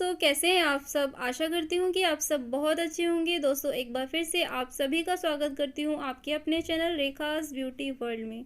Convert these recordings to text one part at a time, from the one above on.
दोस्तों, कैसे हैं आप सब? आशा करती हूँ कि आप सब बहुत अच्छे होंगे। दोस्तों, एक बार फिर से आप सभी का स्वागत करती हूँ आपके अपने चैनल रेखाज़ ब्यूटी वर्ल्ड में।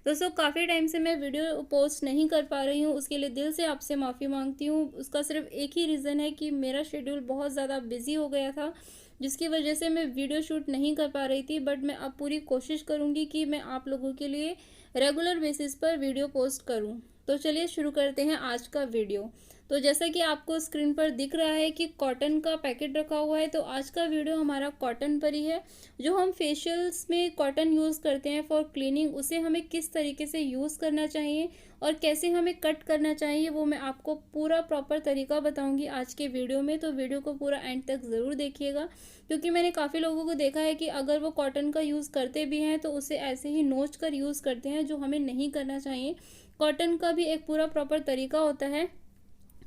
दोस्तों, काफ़ी टाइम से मैं वीडियो पोस्ट नहीं कर पा रही हूँ, उसके लिए दिल से आपसे माफ़ी माँगती हूँ। उसका सिर्फ़ एक ही रीज़न है कि मेरा शेड्यूल बहुत ज़्यादा बिज़ी हो गया था, जिसकी वजह से मैं वीडियो शूट नहीं कर पा रही थी। बट मैं अब पूरी कोशिश करूँगी कि मैं आप लोगों के लिए रेगुलर बेसिस पर वीडियो पोस्ट करूँ। तो चलिए शुरू करते हैं आज का वीडियो। तो जैसा कि आपको स्क्रीन पर दिख रहा है कि कॉटन का पैकेट रखा हुआ है, तो आज का वीडियो हमारा कॉटन पर ही है। जो हम फेशियल्स में कॉटन यूज़ करते हैं फॉर क्लीनिंग, उसे हमें किस तरीके से यूज़ करना चाहिए और कैसे हमें कट करना चाहिए, वो मैं आपको पूरा प्रॉपर तरीका बताऊंगी आज के वीडियो में। तो वीडियो को पूरा एंड तक ज़रूर देखिएगा, क्योंकि मैंने काफ़ी लोगों को देखा है कि अगर वो कॉटन का यूज़ करते भी हैं तो उसे ऐसे ही नोच कर यूज़ करते हैं, जो हमें नहीं करना चाहिए। कॉटन का भी एक पूरा प्रॉपर तरीका होता है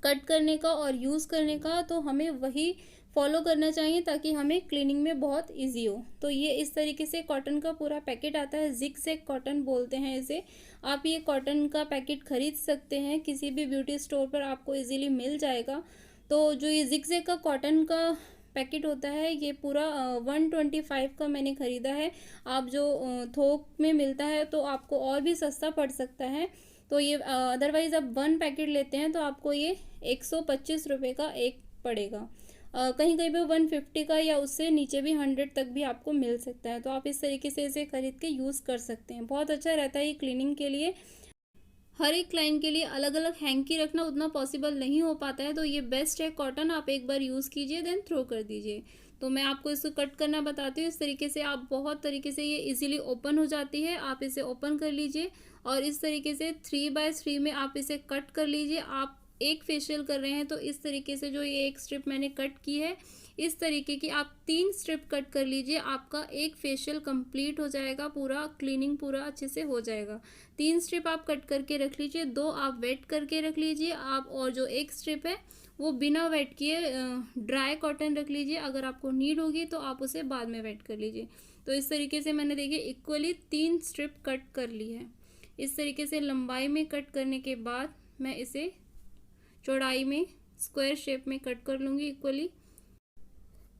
कट करने का और यूज़ करने का, तो हमें वही फॉलो करना चाहिए ताकि हमें क्लीनिंग में बहुत इजी हो। तो ये इस तरीके से कॉटन का पूरा पैकेट आता है, जिग-जैग कॉटन बोलते हैं इसे। आप ये कॉटन का पैकेट खरीद सकते हैं, किसी भी ब्यूटी स्टोर पर आपको इजीली मिल जाएगा। तो जो ये जिग-जैग का कॉटन का पैकेट होता है, ये पूरा 125 का मैंने ख़रीदा है। आप जो थोक में मिलता है तो आपको और भी सस्ता पड़ सकता है। तो ये अदरवाइज़ आप 1 पैकेट लेते हैं तो आपको ये 125 रुपये का एक पड़ेगा। कहीं कहीं पे 150 का या उससे नीचे भी 100 तक भी आपको मिल सकता है। तो आप इस तरीके से इसे खरीद के यूज़ कर सकते हैं, बहुत अच्छा रहता है ये क्लीनिंग के लिए। हर एक क्लाइंट के लिए अलग अलग हैंकी रखना उतना पॉसिबल नहीं हो पाता है, तो ये बेस्ट है कॉटन। आप एक बार यूज़ कीजिए, देन थ्रो कर दीजिए। तो मैं आपको इसको कट करना बताती हूँ। इस तरीके से आप बहुत तरीके से ये इजीली ओपन हो जाती है। आप इसे ओपन कर लीजिए और इस तरीके से 3x3 में आप इसे कट कर लीजिए। आप एक फेशियल कर रहे हैं तो इस तरीके से जो ये एक स्ट्रिप मैंने कट की है, इस तरीके की आप 3 स्ट्रिप कट कर लीजिए। आपका एक फेशियल कंप्लीट हो जाएगा, पूरा क्लीनिंग पूरा अच्छे से हो जाएगा। 3 स्ट्रिप आप कट करके रख लीजिए, 2 आप वेट करके रख लीजिए आप, और जो एक स्ट्रिप है वो बिना वेट किए ड्राई कॉटन रख लीजिए। अगर आपको नीड होगी तो आप उसे बाद में वेट कर लीजिए। तो इस तरीके से मैंने देखिए इक्वली 3 स्ट्रिप कट कर ली है। इस तरीके से लंबाई में कट करने के बाद मैं इसे चौड़ाई में स्क्वायर शेप में कट कर लूँगी इक्वली।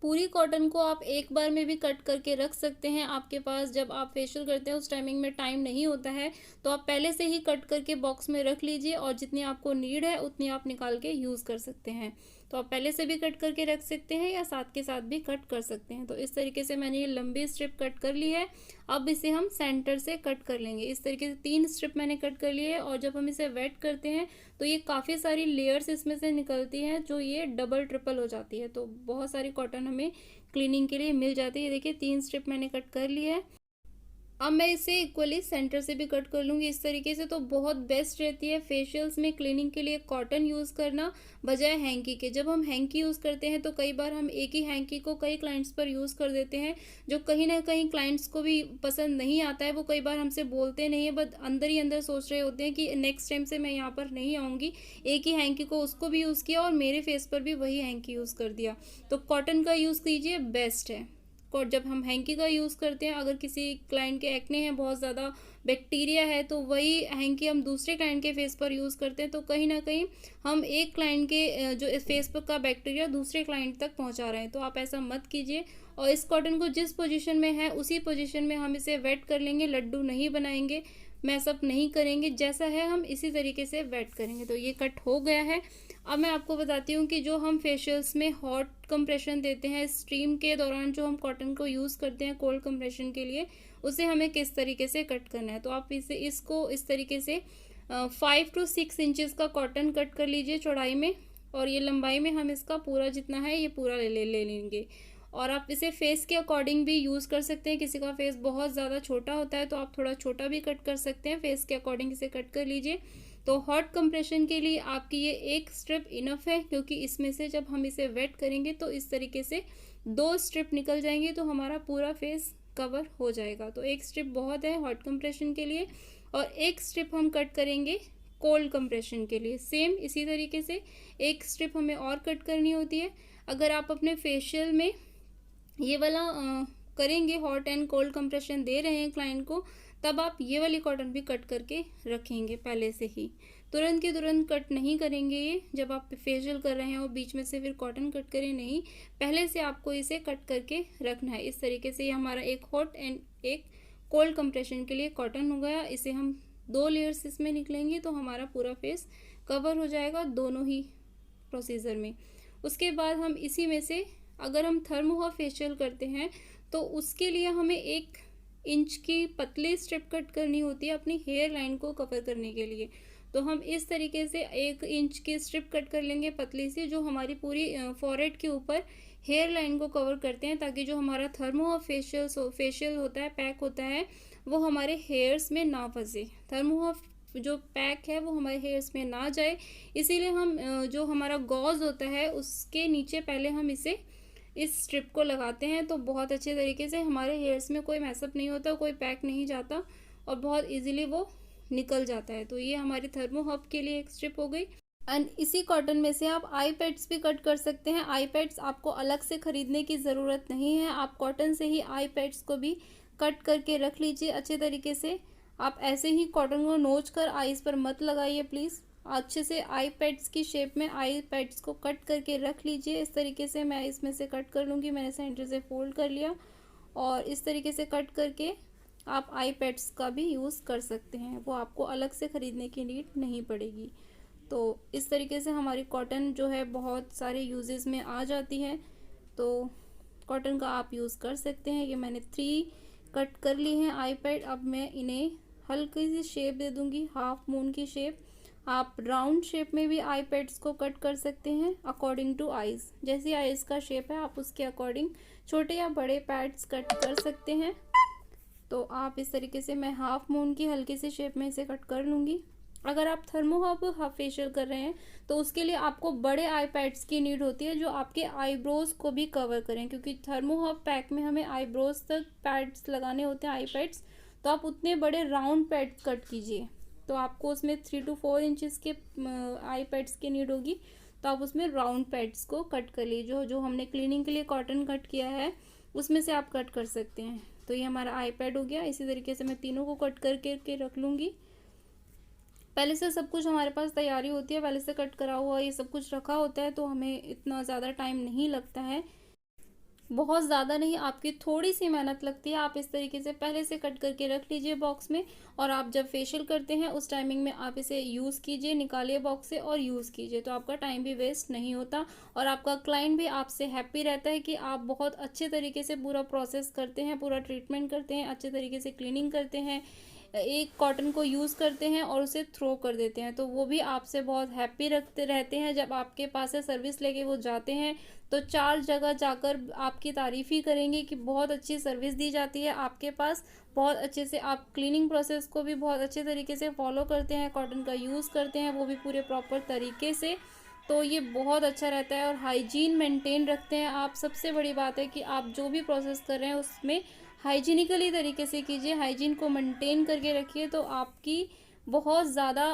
पूरी कॉटन को आप एक बार में भी कट करके रख सकते हैं। आपके पास जब आप फेशियल करते हैं उस टाइमिंग में टाइम नहीं होता है, तो आप पहले से ही कट करके बॉक्स में रख लीजिए और जितनी आपको नीड है उतनी आप निकाल के यूज़ कर सकते हैं। तो आप पहले से भी कट करके रख सकते हैं या साथ के साथ भी कट कर सकते हैं। तो इस तरीके से मैंने ये लंबी स्ट्रिप कट कर ली है। अब इसे हम सेंटर से कट कर लेंगे। इस तरीके से 3 स्ट्रिप मैंने कट कर ली है, और जब हम इसे वेट करते हैं तो ये काफ़ी सारी लेयर्स इसमें से निकलती हैं, जो ये डबल ट्रिपल हो जाती है। तो बहुत सारी कॉटन हमें क्लीनिंग के लिए मिल जाती है। देखिए 3 स्ट्रिप मैंने कट कर ली है। अब मैं इसे इक्वली सेंटर से भी कट कर लूँगी इस तरीके से। तो बहुत बेस्ट रहती है फेशियल्स में क्लीनिंग के लिए कॉटन यूज़ करना, बजाय हैंकी के। जब हम हैंकी यूज़ करते हैं तो कई बार हम एक ही हैंकी को कई क्लाइंट्स पर यूज़ कर देते हैं, जो कहीं ना कहीं क्लाइंट्स को भी पसंद नहीं आता है। वो कई बार हमसे बोलते नहीं है, बट अंदर ही अंदर सोच रहे होते हैं कि नेक्स्ट टाइम से मैं यहाँ पर नहीं आऊँगी। एक ही हैंकी को उसको भी यूज़ किया और मेरे फेस पर भी वही हैंकी यूज़ कर दिया। तो कॉटन का यूज़ कीजिए, बेस्ट है। और जब हम हैंकी का यूज़ करते हैं, अगर किसी क्लाइंट के एक्ने हैं, बहुत ज़्यादा बैक्टीरिया है, तो वही हैंकी हम दूसरे क्लाइंट के फेस पर यूज़ करते हैं, तो कहीं ना कहीं हम एक क्लाइंट के जो इस फेस पर का बैक्टीरिया दूसरे क्लाइंट तक पहुंचा रहे हैं। तो आप ऐसा मत कीजिए। और इस कॉटन को जिस पोजीशन में है उसी पोजीशन में हम इसे वेट कर लेंगे, लड्डू नहीं बनाएंगे, मैसअप नहीं करेंगे। जैसा है हम इसी तरीके से वेट करेंगे। तो ये कट हो गया है। अब मैं आपको बताती हूँ कि जो हम फेशियल्स में हॉट कंप्रेशन देते हैं स्टीम के दौरान, जो हम कॉटन को यूज़ करते हैं कोल्ड कंप्रेशन के लिए, उसे हमें किस तरीके से कट करना है। तो आप इसको इस तरीके से 5 to 6 इंचज़ का कॉटन कट कर लीजिए चौड़ाई में, और ये लंबाई में हम इसका पूरा जितना है ये पूरा ले लेंगे। और आप इसे फेस के अकॉर्डिंग भी यूज़ कर सकते हैं। किसी का फेस बहुत ज़्यादा छोटा होता है तो आप थोड़ा छोटा भी कट कर सकते हैं। फेस के अकॉर्डिंग इसे कट कर लीजिए। तो हॉट कंप्रेशन के लिए आपकी ये एक स्ट्रिप इनफ है, क्योंकि इसमें से जब हम इसे वेट करेंगे तो इस तरीके से 2 स्ट्रिप निकल जाएंगे, तो हमारा पूरा फेस कवर हो जाएगा। तो एक स्ट्रिप बहुत है हॉट कंप्रेशन के लिए, और एक स्ट्रिप हम कट करेंगे कोल्ड कंप्रेशन के लिए। सेम इसी तरीके से एक स्ट्रिप हमें और कट करनी होती है। अगर आप अपने फेशियल में ये वाला करेंगे, हॉट एंड कोल्ड कंप्रेशन दे रहे हैं क्लाइंट को, तब आप ये वाली कॉटन भी कट करके रखेंगे पहले से ही। तुरंत के तुरंत कट नहीं करेंगे ये, जब आप फेशियल कर रहे हैं और बीच में से फिर कॉटन कट करें, नहीं, पहले से आपको इसे कट करके रखना है। इस तरीके से ये हमारा एक हॉट एंड एक कोल्ड कंप्रेशन के लिए कॉटन हो गया। इसे हम 2 लेयर्स इसमें निकलेंगे तो हमारा पूरा फेस कवर हो जाएगा दोनों ही प्रोसीजर में। उसके बाद हम इसी में से अगर हम थर्मो हफ फेशियल करते हैं तो उसके लिए हमें 1 इंच की पतली स्ट्रिप कट करनी होती है अपनी हेयर लाइन को कवर करने के लिए। तो हम इस तरीके से 1 इंच की स्ट्रिप कट कर लेंगे पतली सी, जो हमारी पूरी फॉरहेड के ऊपर हेयर लाइन को कवर करते हैं, ताकि जो हमारा थर्मो हफ फेशियल होता है, पैक होता है, वो हमारे हेयर्स में ना फंसे। थर्मो हफ जो पैक है वो हमारे हेयर्स में ना जाए, इसीलिए हम जो हमारा गॉज होता है उसके नीचे पहले हम इस स्ट्रिप को लगाते हैं। तो बहुत अच्छे तरीके से हमारे हेयर्स में कोई मैसअप नहीं होता, कोई पैक नहीं जाता और बहुत इजीली वो निकल जाता है। तो ये हमारी थर्मो हफ के लिए एक स्ट्रिप हो गई। एंड इसी कॉटन में से आप आई पैड्स भी कट कर सकते हैं। आई पैड्स आपको अलग से ख़रीदने की ज़रूरत नहीं है, आप कॉटन से ही आई पैड्स को भी कट करके रख लीजिए अच्छे तरीके से। आप ऐसे ही कॉटन को नोच कर आईज पर मत लगाइए प्लीज़, अच्छे से आई पैड्स की शेप में आई पैड्स को कट करके रख लीजिए। इस तरीके से मैं इसमें से कट कर लूँगी, मैंने सेंटर से फोल्ड कर लिया और इस तरीके से कट करके आप आई पैड्स का भी यूज़ कर सकते हैं, वो आपको अलग से ख़रीदने की नीड नहीं पड़ेगी। तो इस तरीके से हमारी कॉटन जो है बहुत सारे यूजेस में आ जाती है, तो कॉटन का आप यूज़ कर सकते हैं। ये मैंने 3 कट कर ली हैं आई पैड। अब मैं इन्हें हल्की सी शेप दे दूंगी, हाफ मून की शेप। आप राउंड शेप में भी आई पैड्स को कट कर सकते हैं अकॉर्डिंग टू आइज़। जैसी आइज़ का शेप है आप उसके अकॉर्डिंग छोटे या बड़े पैड्स कट कर सकते हैं। तो आप इस तरीके से, मैं हाफ मून की हल्की सी शेप में इसे कट कर लूँगी। अगर आप थर्मो हफ फेशियल कर रहे हैं तो उसके लिए आपको बड़े आई पैड्स की नीड होती है, जो आपके आईब्रोज को भी कवर करें, क्योंकि थर्मो हफ पैक में हमें आईब्रोज तक पैड्स लगाने होते हैं, आई पैड्स। तो आप उतने बड़े राउंड पैड्स कट कीजिए, तो आपको उसमें 3 to 4 इंचज़ के आई पैड्स की नीड होगी। तो आप उसमें राउंड पैड्स को कट कर लीजिए, जो हमने क्लीनिंग के लिए कॉटन कट किया है उसमें से आप कट कर सकते हैं। तो ये हमारा आई पैड हो गया। इसी तरीके से मैं तीनों को कट करके रख लूँगी। पहले से सब कुछ हमारे पास तैयारी होती है, पहले से कट करा हुआ ये सब कुछ रखा होता है, तो हमें इतना ज़्यादा टाइम नहीं लगता है, बहुत ज़्यादा नहीं, आपकी थोड़ी सी मेहनत लगती है। आप इस तरीके से पहले से कट करके रख लीजिए बॉक्स में, और आप जब फेशियल करते हैं उस टाइमिंग में आप इसे यूज़ कीजिए, निकालिए बॉक्स से और यूज़ कीजिए, तो आपका टाइम भी वेस्ट नहीं होता और आपका क्लाइंट भी आपसे हैप्पी रहता है कि आप बहुत अच्छे तरीके से पूरा प्रोसेस करते हैं, पूरा ट्रीटमेंट करते हैं, अच्छे तरीके से क्लीनिंग करते हैं, एक कॉटन को यूज़ करते हैं और उसे थ्रो कर देते हैं। तो वो भी आपसे बहुत हैप्पी रखते रहते हैं। जब आपके पास से सर्विस लेके वो जाते हैं तो 4 जगह जाकर आपकी तारीफ़ ही करेंगे कि बहुत अच्छी सर्विस दी जाती है आपके पास, बहुत अच्छे से आप क्लीनिंग प्रोसेस को भी बहुत अच्छे तरीके से फॉलो करते हैं, कॉटन का यूज़ करते हैं वो भी पूरे प्रॉपर तरीके से। तो ये बहुत अच्छा रहता है और हाइजीन मेंटेन रखते हैं आप। सबसे बड़ी बात है कि आप जो भी प्रोसेस कर रहे हैं उसमें हाइजीनिकली तरीके से कीजिए, हाइजीन को मेंटेन करके रखिए, तो आपकी बहुत ज़्यादा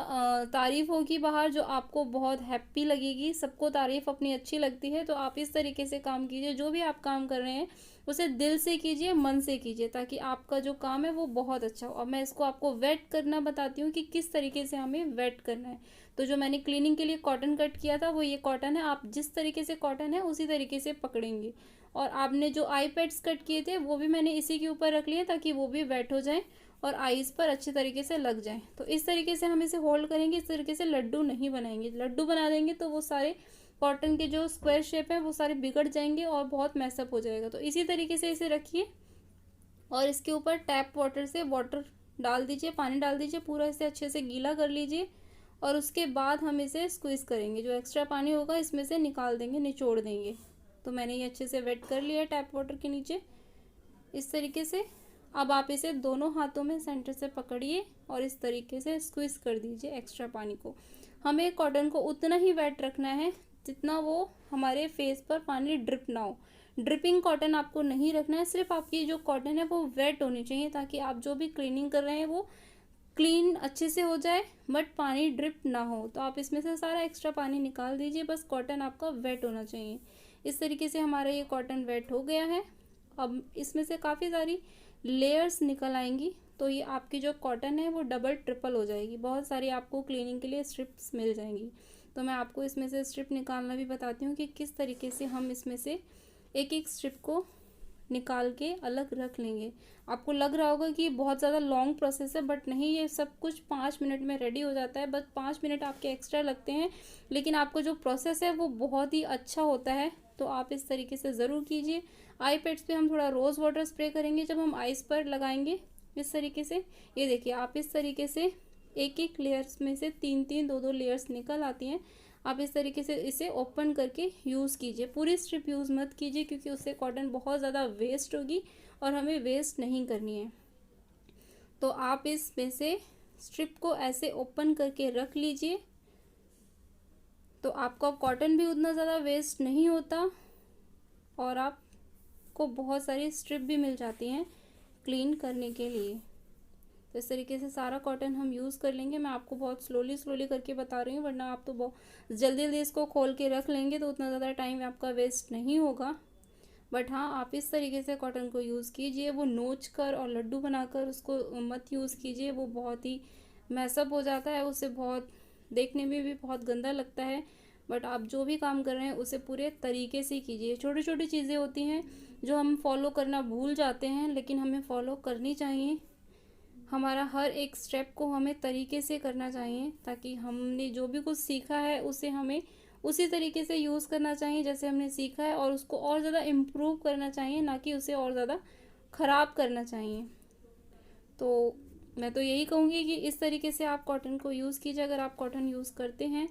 तारीफ़ होगी बाहर, जो आपको बहुत हैप्पी लगेगी। सबको तारीफ़ अपनी अच्छी लगती है, तो आप इस तरीके से काम कीजिए, जो भी आप काम कर रहे हैं उसे दिल से कीजिए, मन से कीजिए, ताकि आपका जो काम है वो बहुत अच्छा हो। और मैं इसको आपको वेट करना बताती हूँ कि किस तरीके से हमें वेट करना है। तो जो मैंने क्लीनिंग के लिए कॉटन कट किया था वो ये कॉटन है, आप जिस तरीके से कॉटन है उसी तरीके से पकड़ेंगे। और आपने जो आई पैड्स कट किए थे वो भी मैंने इसी के ऊपर रख लिया, ताकि वो भी वेट हो जाए और आईज़ पर अच्छे तरीके से लग जाए। तो इस तरीके से हम इसे होल्ड करेंगे, इस तरीके से लड्डू नहीं बनाएंगे। लड्डू बना देंगे तो वो सारे कॉटन के जो स्क्वायर शेप है वो सारे बिगड़ जाएंगे और बहुत मैसअप हो जाएगा। तो इसी तरीके से इसे रखिए और इसके ऊपर टैप वाटर से वाटर डाल दीजिए, पानी डाल दीजिए, पूरा इसे अच्छे से गीला कर लीजिए और उसके बाद हम इसे स्क्वीज़ करेंगे। जो एक्स्ट्रा पानी होगा इसमें से निकाल देंगे, निचोड़ देंगे। तो मैंने ये अच्छे से वेट कर लिया है टैप वाटर के नीचे इस तरीके से। अब आप इसे दोनों हाथों में सेंटर से पकड़िए और इस तरीके से स्क्वीज़ कर दीजिए एक्स्ट्रा पानी को। हमें कॉटन को उतना ही वेट रखना है जितना वो हमारे फेस पर पानी ड्रिप ना हो। ड्रिपिंग कॉटन आपको नहीं रखना है, सिर्फ आपकी जो कॉटन है वो वेट होनी चाहिए, ताकि आप जो भी क्लीनिंग कर रहे हैं वो क्लीन अच्छे से हो जाए बट पानी ड्रिप ना हो। तो आप इसमें से सारा एक्स्ट्रा पानी निकाल दीजिए, बस कॉटन आपका वेट होना चाहिए। इस तरीके से हमारा ये कॉटन वेट हो गया है। अब इसमें से काफ़ी सारी लेयर्स निकल आएंगी, तो ये आपकी जो कॉटन है वो डबल ट्रिपल हो जाएगी, बहुत सारी आपको क्लीनिंग के लिए स्ट्रिप्स मिल जाएंगी। तो मैं आपको इसमें से स्ट्रिप निकालना भी बताती हूँ कि किस तरीके से हम इसमें से एक एक स्ट्रिप को निकाल के अलग रख लेंगे। आपको लग रहा होगा कि बहुत ज़्यादा लॉन्ग प्रोसेस है, बट नहीं, ये सब कुछ 5 मिनट में रेडी हो जाता है। बस 5 मिनट आपके एक्स्ट्रा लगते हैं, लेकिन आपको जो प्रोसेस है वो बहुत ही अच्छा होता है। तो आप इस तरीके से ज़रूर कीजिए। आई पैड्स पे हम थोड़ा रोज़ वाटर स्प्रे करेंगे जब हम आइस पर लगाएंगे इस तरीके से। ये देखिए, आप इस तरीके से एक एक लेयर्स में से 3-3 2-2 लेयर्स निकल आती हैं। आप इस तरीके से इसे ओपन करके यूज़ कीजिए। पूरी स्ट्रिप यूज़ मत कीजिए, क्योंकि उससे कॉटन बहुत ज़्यादा वेस्ट होगी और हमें वेस्ट नहीं करनी है। तो आप इसमें से स्ट्रिप को ऐसे ओपन करके रख लीजिए, तो आपका कॉटन भी उतना ज़्यादा वेस्ट नहीं होता और आपको बहुत सारी स्ट्रिप भी मिल जाती हैं क्लीन करने के लिए। तो इस तरीके से सारा कॉटन हम यूज़ कर लेंगे। मैं आपको बहुत स्लोली करके बता रही हूँ, वरना आप तो बहुत जल्दी इसको खोल के रख लेंगे तो उतना ज़्यादा टाइम आपका वेस्ट नहीं होगा। बट हाँ, आप इस तरीके से कॉटन को यूज़ कीजिए। वो नोच कर और लड्डू बनाकर उसको मत यूज़ कीजिए, वो बहुत ही मैसअप हो जाता है, उससे बहुत देखने में भी बहुत गंदा लगता है। बट आप जो भी काम कर रहे हैं उसे पूरे तरीके से कीजिए। छोटी छोटी चीज़ें होती हैं जो हम फॉलो करना भूल जाते हैं, लेकिन हमें फॉलो करनी चाहिए। हमारा हर एक स्टेप को हमें तरीके से करना चाहिए, ताकि हमने जो भी कुछ सीखा है उसे हमें उसी तरीके से यूज़ करना चाहिए जैसे हमने सीखा है, और उसको और ज़्यादा इम्प्रूव करना चाहिए, ना कि उसे और ज़्यादा ख़राब करना चाहिए। तो मैं तो यही कहूँगी कि इस तरीके से आप कॉटन को यूज़ कीजिए। अगर आप कॉटन यूज़ करते हैं,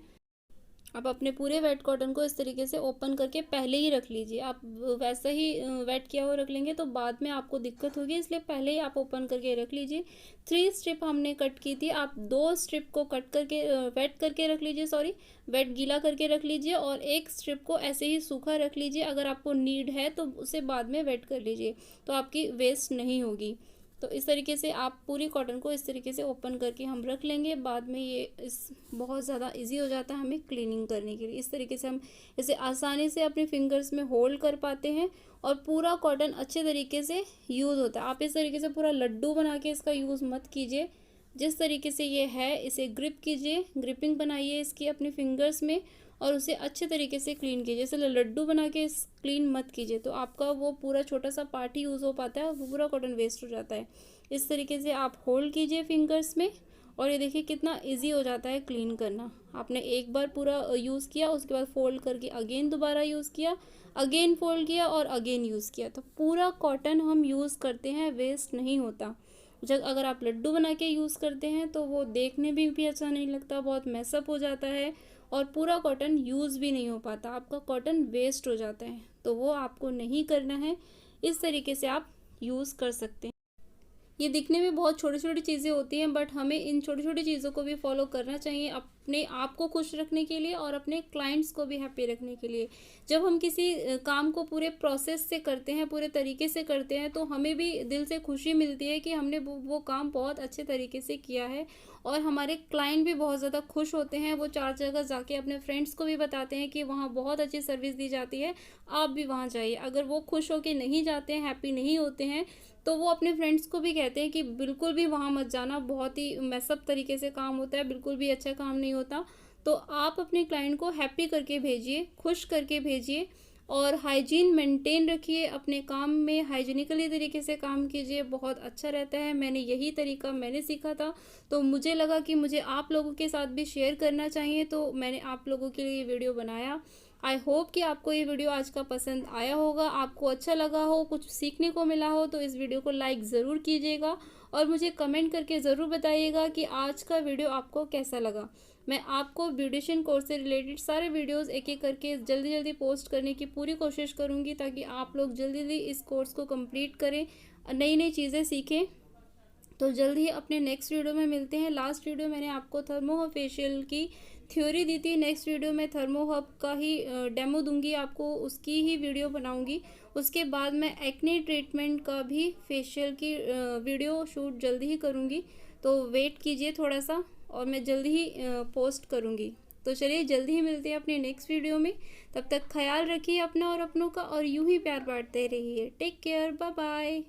आप अपने पूरे वेट कॉटन को इस तरीके से ओपन करके पहले ही रख लीजिए। आप वैसा ही वेट किया हुआ रख लेंगे तो बाद में आपको दिक्कत होगी, इसलिए पहले ही आप ओपन करके रख लीजिए। 3 स्ट्रिप हमने कट की थी, आप 2 स्ट्रिप को कट करके वेट करके रख लीजिए, सॉरी वेट गीला करके रख लीजिए, और एक स्ट्रिप को ऐसे ही सूखा रख लीजिए। अगर आपको नीड है तो उसे बाद में वेट कर लीजिए, तो आपकी वेस्ट नहीं होगी। तो इस तरीके से आप पूरी कॉटन को इस तरीके से ओपन करके हम रख लेंगे। बाद में ये बहुत ज़्यादा इजी हो जाता है हमें क्लीनिंग करने के लिए। इस तरीके से हम इसे आसानी से अपने फिंगर्स में होल्ड कर पाते हैं और पूरा कॉटन अच्छे तरीके से यूज़ होता है। आप इस तरीके से पूरा लड्डू बना के इसका यूज़ मत कीजिए। जिस तरीके से ये है इसे ग्रिप कीजिए, ग्रिपिंग बनाइए इसकी अपने फिंगर्स में, और उसे अच्छे तरीके से क्लीन कीजिए। जैसे लड्डू बना के क्लीन मत कीजिए, तो आपका वो पूरा छोटा सा पार्ट ही यूज़ हो पाता है और वो पूरा कॉटन वेस्ट हो जाता है। इस तरीके से आप होल्ड कीजिए फिंगर्स में, और ये देखिए कितना इजी हो जाता है क्लीन करना। आपने एक बार पूरा यूज़ किया, उसके बाद फोल्ड करके अगेन दोबारा यूज़ किया, अगेन फोल्ड किया और अगेन यूज़ किया, तो पूरा कॉटन हम यूज़ करते हैं, वेस्ट नहीं होता। जब अगर आप लड्डू बना के यूज़ करते हैं तो वो देखने में भी अच्छा नहीं लगता, बहुत मैसअप हो जाता है और पूरा कॉटन यूज़ भी नहीं हो पाता, आपका कॉटन वेस्ट हो जाता है। तो वो आपको नहीं करना है। इस तरीके से आप यूज़ कर सकते हैं। ये दिखने में बहुत छोटी छोटी चीज़ें होती हैं, बट हमें इन छोटी छोटी चीज़ों को भी फॉलो करना चाहिए अपने आप को खुश रखने के लिए और अपने क्लाइंट्स को भी हैप्पी रखने के लिए। जब हम किसी काम को पूरे प्रोसेस से करते हैं, पूरे तरीके से करते हैं, तो हमें भी दिल से खुशी मिलती है कि हमने वो काम बहुत अच्छे तरीके से किया है, और हमारे क्लाइंट भी बहुत ज़्यादा खुश होते हैं। वो 4 जगह जाके अपने फ्रेंड्स को भी बताते हैं कि वहाँ बहुत अच्छी सर्विस दी जाती है, आप भी वहाँ जाइए। अगर वो खुश होके नहीं जाते हैं, हैप्पी नहीं होते हैं, तो वो अपने फ्रेंड्स को भी कहते हैं कि बिल्कुल भी वहाँ मत जाना, बहुत ही मैसअप तरीके से काम होता है, बिल्कुल भी अच्छा काम नहीं होता। तो आप अपने क्लाइंट को हैप्पी करके भेजिए, खुश करके भेजिए, और हाइजीन मेंटेन रखिए, अपने काम में हाइजीनिकली तरीके से काम कीजिए, बहुत अच्छा रहता है। यही तरीका मैंने सीखा था, तो मुझे लगा कि मुझे आप लोगों के साथ भी शेयर करना चाहिए, तो मैंने आप लोगों के लिए ये वीडियो बनाया। आई होप कि आपको ये वीडियो आज का पसंद आया होगा, आपको अच्छा लगा हो, कुछ सीखने को मिला हो, तो इस वीडियो को लाइक ज़रूर कीजिएगा और मुझे कमेंट करके ज़रूर बताइएगा कि आज का वीडियो आपको कैसा लगा। मैं आपको ब्यूटिशियन कोर्स से रिलेटेड सारे वीडियोस एक एक करके जल्दी जल्दी पोस्ट करने की पूरी कोशिश करूँगी, ताकि आप लोग जल्दी जल्दी इस कोर्स को कंप्लीट करें, नई नई चीज़ें सीखें। तो जल्द ही अपने नेक्स्ट वीडियो में मिलते हैं। लास्ट वीडियो मैंने आपको थर्मो हब फेशियल की थ्योरी दी थी, नेक्स्ट वीडियो में थर्मो हब का ही डेमो दूंगी आपको, उसकी ही वीडियो बनाऊंगी। उसके बाद मैं एक्ने ट्रीटमेंट का भी फेशियल की वीडियो शूट जल्दी ही करूंगी, तो वेट कीजिए थोड़ा सा, और मैं जल्दी ही पोस्ट करूंगी। तो चलिए जल्दी ही मिलते हैं अपने नेक्स्ट वीडियो में। तब तक ख्याल रखिए अपना और अपनों का, और यूं ही प्यार बांटते रहिए। Take care, bye bye.